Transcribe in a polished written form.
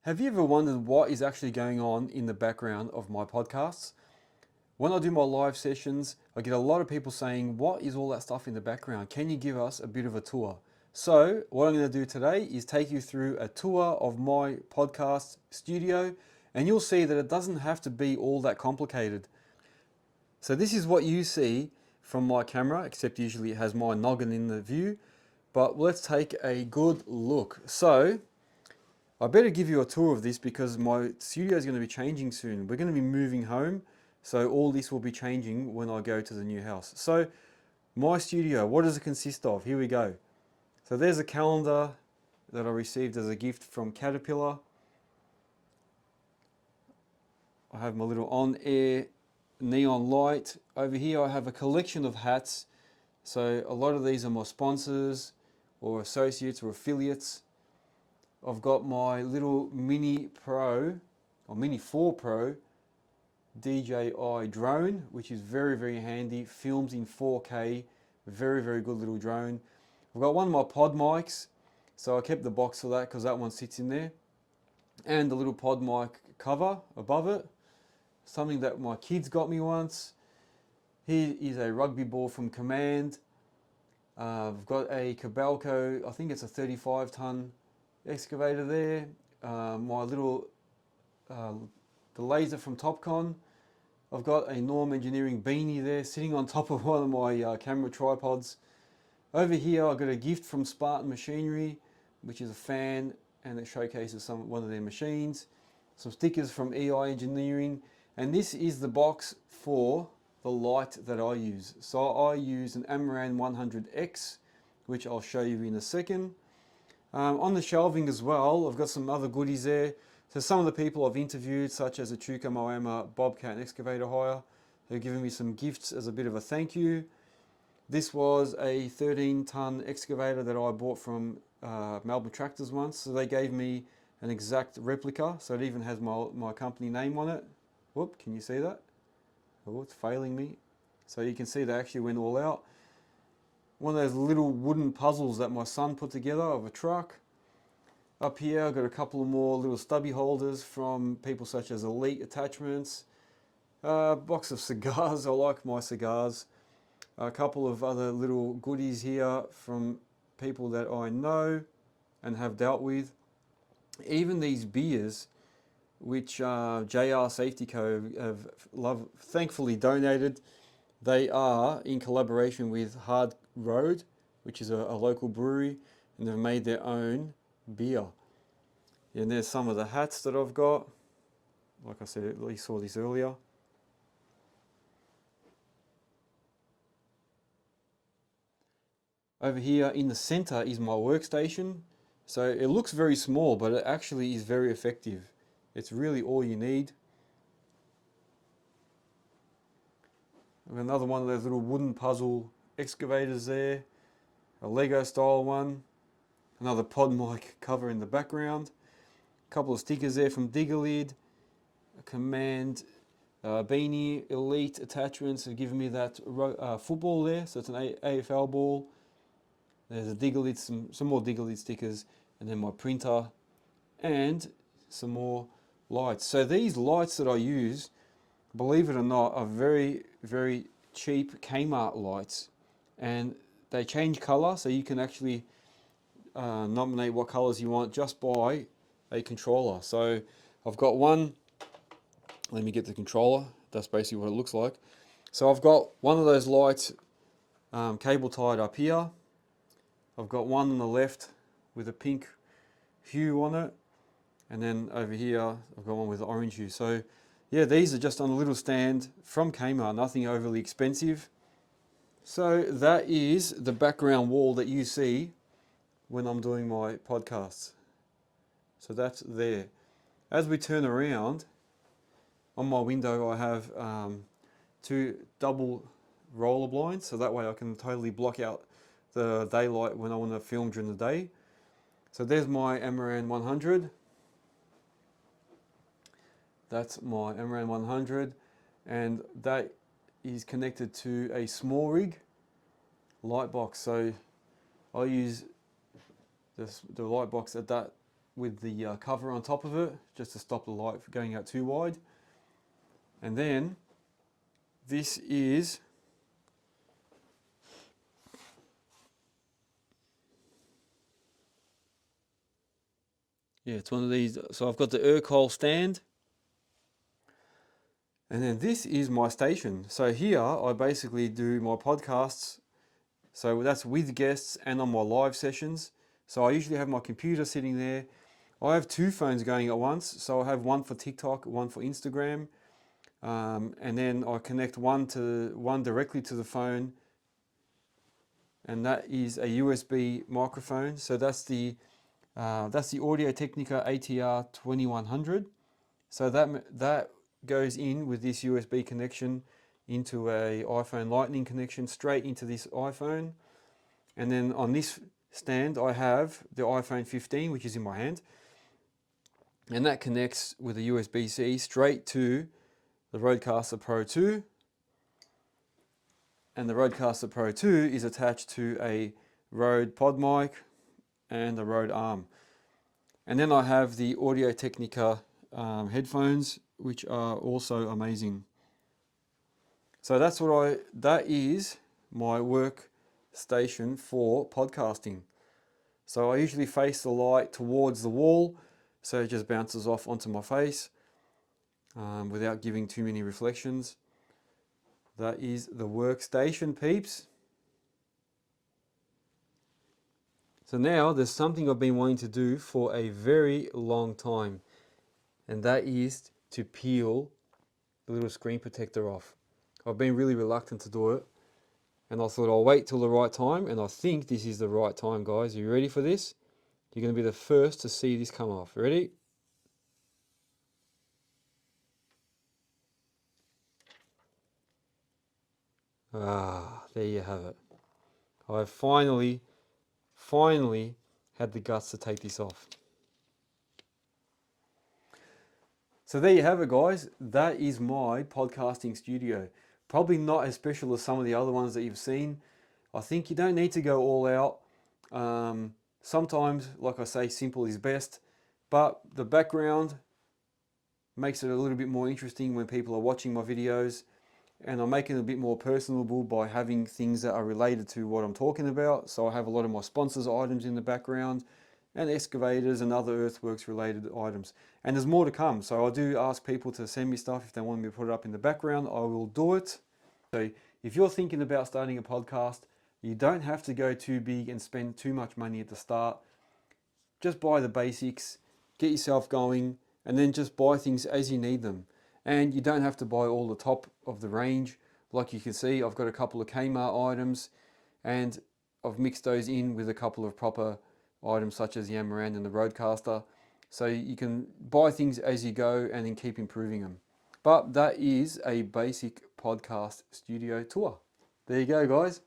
Have you ever wondered what is actually going on in the background of my podcasts? When I do my live sessions, I get a lot of people saying, what is all that stuff in the background? Can you give us a bit of a tour? So what I'm going to do today is take you through a tour of my podcast studio, and you'll see that it doesn't have to be all that complicated. So this is what you see from my camera, except usually it has my noggin in the view. But let's take a good look. So I better give you a tour of this because my studio is going to be changing soon. We're going to be moving home, so all this will be changing when I go to the new house. So my studio, what does it consist of? Here we go. So there's a calendar that I received as a gift from Caterpillar. I have my little on-air neon light. Over here I have a collection of hats. So a lot of these are my sponsors or associates or affiliates. I've got my little Mini Pro, or Mini 4 Pro DJI drone, which is very, very handy, films in 4K, very, very good little drone. I've got one of my pod mics, so I kept the box for that because that one sits in there. And the little pod mic cover above it, something that my kids got me once. Here is a rugby ball from Command. I've got a Cabalco, I think it's a 35-ton excavator there. My little the laser from Topcon. I've got a Norm Engineering beanie there sitting on top of one of my camera tripods. Over here I've got a gift from Spartan Machinery, which is a fan, and it showcases one of their machines. Some stickers from EI Engineering, and this is the box for the light that I use. So I use an Amaran 100X, which I'll show you in a second. On the shelving as well, I've got some other goodies there. So some of the people I've interviewed, such as a Chuka Moama Bobcat excavator hire, have given me some gifts as a bit of a thank you. This was a 13-ton excavator that I bought from Melbourne Tractors once. So they gave me an exact replica. So it even has my company name on it. Whoop, can you see that? Oh, it's failing me. So you can see they actually went all out. One of those little wooden puzzles that my son put together of a truck. Up here I've got a couple of more little stubby holders from people such as Elite Attachments. A box of cigars, I like my cigars. A couple of other little goodies here from people that I know and have dealt with. Even these beers, which JR Safety Co have thankfully donated. They are in collaboration with Hard Road, which is a local brewery, and they've made their own beer. And there's some of the hats that I've got. Like I said, you saw this earlier. Over here in the center is my workstation. So it looks very small, but it actually is very effective. It's really all you need. Another one of those little wooden puzzle excavators there, a Lego style one, another pod mic cover in the background, a couple of stickers there from Diggerlid, a Command beanie, Elite Attachments have given me that football there, so it's an AFL ball. There's a Diggerlid, some more Diggerlid stickers, and then my printer, and some more lights. So these lights that I use, believe it or not, are very, very cheap Kmart lights, and they change color, so you can actually nominate what colors you want just by a controller. So I've got one, let me get the controller, that's basically what it looks like. So I've got one of those lights cable tied up here. I've got one on the left with a pink hue on it, and then over here I've got one with the orange hue. So yeah, these are just on a little stand from Kmart, nothing overly expensive. So that is the background wall that you see when I'm doing my podcasts. So that's there. As we turn around, on my window I have two double roller blinds, so that way I can totally block out the daylight when I want to film during the day. So there's my Amaran 100. That's my Amaran 100, and that is connected to a small rig light box. So I use the light box at that with the cover on top of it, just to stop the light from going out too wide. And then this is it's one of these. So I've got the Earthworks stand. And then this is my station. So here I basically do my podcasts. So that's with guests and on my live sessions. So I usually have my computer sitting there. I have two phones going at once. So I have one for TikTok, one for Instagram. And then I connect one directly to the phone. And that is a USB microphone. So that's the Audio Technica ATR 2100. So that goes in with this USB connection into a iPhone Lightning connection straight into this iPhone. And then on this stand I have the iPhone 15, which is in my hand, and that connects with a USB-C straight to the Rodecaster Pro 2, and the Rodecaster Pro 2 is attached to a Rode pod mic and a Rode arm. And then I have the Audio Technica headphones, which are also amazing. So that is my workstation for podcasting. So I usually face the light towards the wall, so it just bounces off onto my face without giving too many reflections. That is the workstation, peeps. So now there's something I've been wanting to do for a very long time, and that is to peel the little screen protector off. I've been really reluctant to do it, and I thought I'll wait till the right time, and I think this is the right time, guys. Are you ready for this? You're going to be the first to see this come off. Ready? There you have it. I've finally had the guts to take this off. So there you have it, guys. That is my podcasting studio. Probably not as special as some of the other ones that you've seen. I think you don't need to go all out. Sometimes, like I say, simple is best. But the background makes it a little bit more interesting when people are watching my videos. And I'm making it a bit more personable by having things that are related to what I'm talking about. So I have a lot of my sponsors' items in the background, and excavators and other earthworks related items. And there's more to come. So I do ask people to send me stuff if they want me to put it up in the background. I will do it. So if you're thinking about starting a podcast, you don't have to go too big and spend too much money at the start. Just buy the basics, get yourself going, and then just buy things as you need them. And you don't have to buy all the top of the range. Like you can see, I've got a couple of Kmart items, and I've mixed those in with a couple of proper items such as the Amaran and the Rodecaster. So you can buy things as you go and then keep improving them. But that is a basic podcast studio tour. There you go, guys.